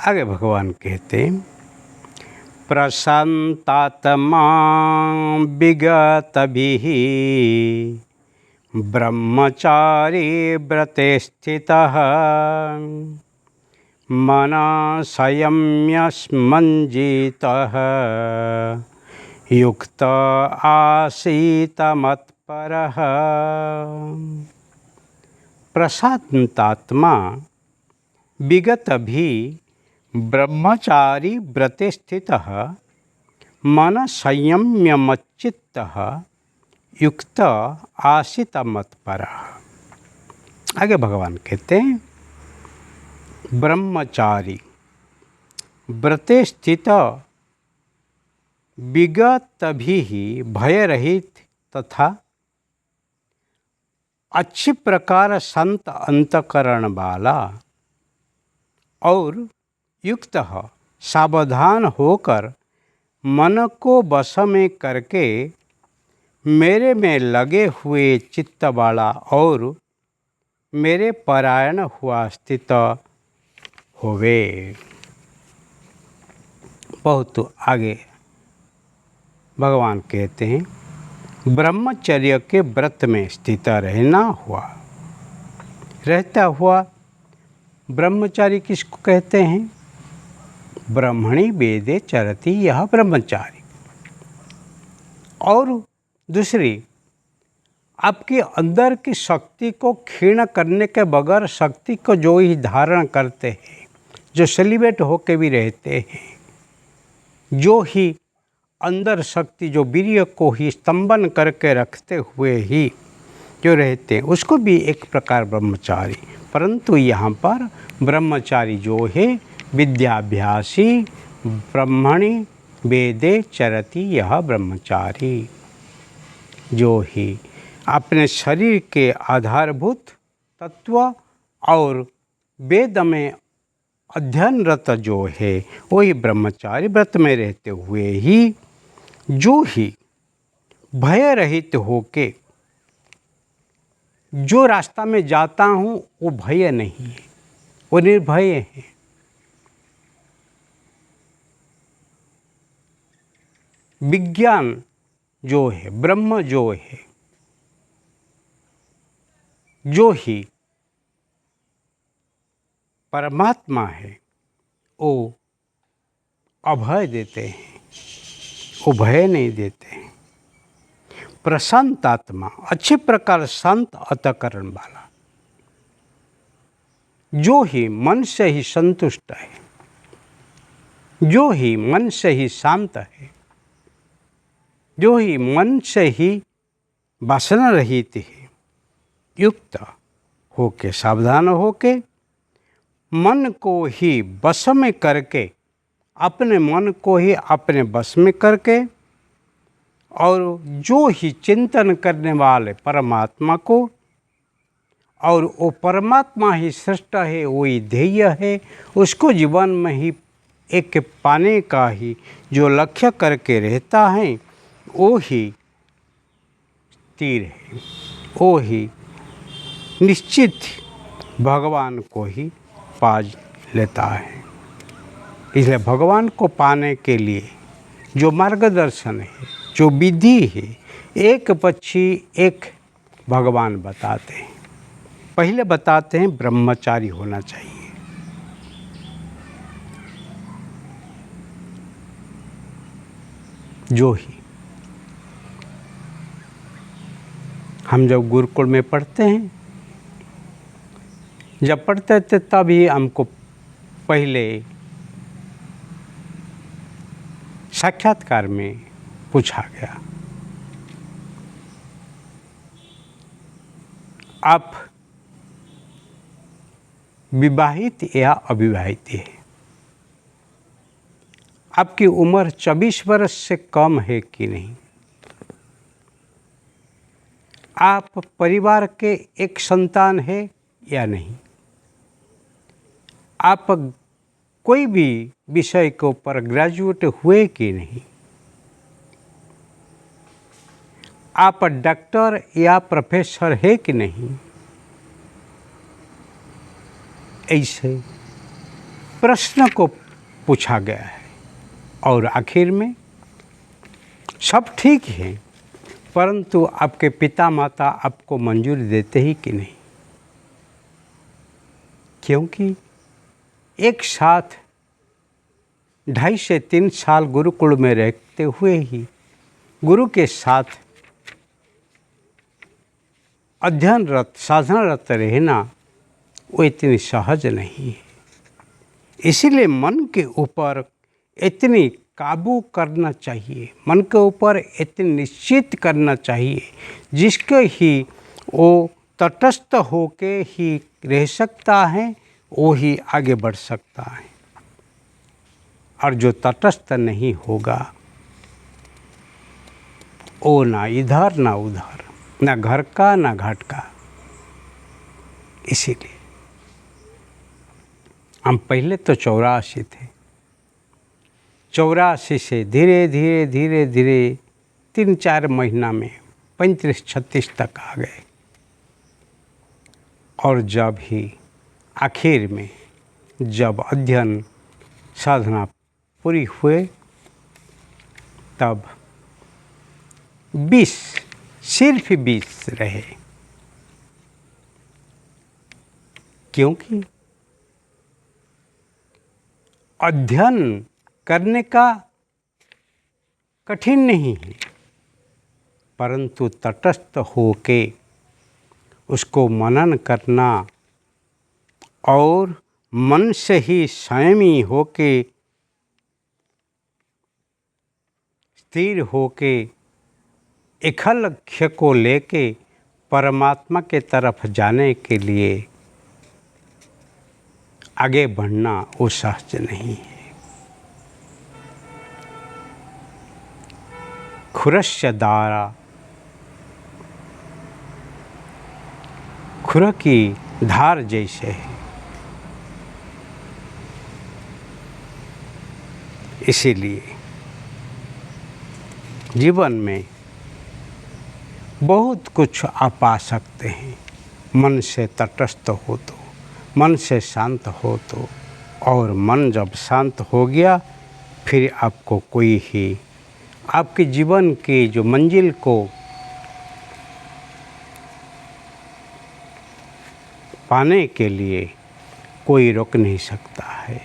आगे भगवान कहते हैं, प्रशांतात्मा विगतभिः ब्रह्मचारी व्रते स्थितः मनः संयम्य स्मञ्जितः युक्त आसीत मत्परः। प्रशांतात्मा विगतभिः ब्रह्मचारी व्रते स्थितः मन संयम्य मच्चित्तः युक्त आसीत मत्परः। आगे भगवान कहते हैं, ब्रह्मचारी व्रते स्थित विगतभिः भयरहित तथा अच्छी प्रकार संत अंतकरण वाला और युक्त सावधान होकर मन को वश में करके मेरे में लगे हुए चित्त वाला और मेरे परायण हुआ स्थित होवे। बहुत आगे भगवान कहते हैं, ब्रह्मचर्य के व्रत में स्थित रहता हुआ ब्रह्मचारी किसको कहते हैं? ब्रह्मणि वेदे चरति यह ब्रह्मचारी। और दूसरी, आपके अंदर की शक्ति को क्षीण करने के बगैर शक्ति को जो ही धारण करते हैं, जो सेलिब्रेट होके भी रहते हैं, जो ही अंदर शक्ति जो वीर्य को ही स्तंभन करके रखते हुए ही जो रहते हैं, उसको भी एक प्रकार ब्रह्मचारी। परंतु यहाँ पर ब्रह्मचारी जो है विद्याभ्यासी, ब्रह्मणि वेदे चरति यह ब्रह्मचारी, जो ही अपने शरीर के आधारभूत तत्व और वेद में अध्ययनरत जो है वही ब्रह्मचारी व्रत में रहते हुए ही जो ही भय रहित होके जो रास्ता में जाता हूँ वो भय नहीं है, वो निर्भय है। विज्ञान जो है, ब्रह्म जो है, जो ही परमात्मा है, वो अभय देते हैं, वो भय नहीं देते हैं। प्रशांत आत्मा, अच्छे प्रकार शांत अंतःकरण वाला, जो ही मन से ही संतुष्ट है, जो ही मन से ही शांत है, जो ही मन से ही वासना रहित है, युक्त होके सावधान होके मन को ही वश में करके, अपने मन को ही अपने वश में करके, और जो ही चिंतन करने वाले परमात्मा को, और वो परमात्मा ही श्रेष्ठ है, वही ध्येय है, उसको जीवन में ही एक पाने का ही जो लक्ष्य करके रहता है, वो ही स्थिर है, वो ही निश्चित भगवान को ही पा लेता है। इसलिए भगवान को पाने के लिए जो मार्गदर्शन है, जो विधि है, एक पक्षी एक भगवान बताते हैं। पहले बताते हैं ब्रह्मचारी होना चाहिए। जो ही हम जब गुरुकुल में पढ़ते हैं, जब पढ़ते थे तभी हमको पहले साक्षात्कार में पूछा गया, आप विवाहित या अविवाहित है? आपकी उम्र 24 वर्ष से कम है कि नहीं? आप परिवार के एक संतान है या नहीं? आप कोई भी विषय के ऊपर ग्रेजुएट हुए कि नहीं? आप डॉक्टर या प्रोफेसर है कि नहीं? ऐसे प्रश्न को पूछा गया है और आखिर में सब ठीक है, परंतु आपके पिता माता आपको मंजूरी देते ही कि नहीं, क्योंकि एक साथ 2.5 से 3 साल गुरुकुल में रहते हुए ही गुरु के साथ अध्ययनरत साधनारत रहना वो इतनी सहज नहीं है। इसीलिए मन के ऊपर इतनी काबू करना चाहिए, मन के ऊपर इतनी निश्चित करना चाहिए जिसके ही वो तटस्थ होके ही रह सकता है, वो ही आगे बढ़ सकता है। और जो तटस्थ नहीं होगा वो ना इधर ना उधर, ना घर का ना घाट का। इसीलिए हम पहले तो 84 थे, 84 से धीरे धीरे धीरे धीरे 3-4 महीना में 35-36 तक आ गए। और जब ही आखिर में जब अध्ययन साधना पूरी हुए तब 20 सिर्फ 20 रहे, क्योंकि अध्ययन करने का कठिन नहीं है, परंतु तटस्थ होके उसको मनन करना और मन से ही संयमी होके स्थिर होके एक लक्ष्य को लेके परमात्मा के तरफ जाने के लिए आगे बढ़ना वो सहज नहीं है। खुरस्य दारा, खुर की धार जैसे है। इसीलिए जीवन में बहुत कुछ आप पा सकते हैं, मन से तटस्थ हो तो, मन से शांत हो तो। और मन जब शांत हो गया फिर आपको कोई ही आपके जीवन की जो मंजिल को पाने के लिए कोई रोक नहीं सकता है।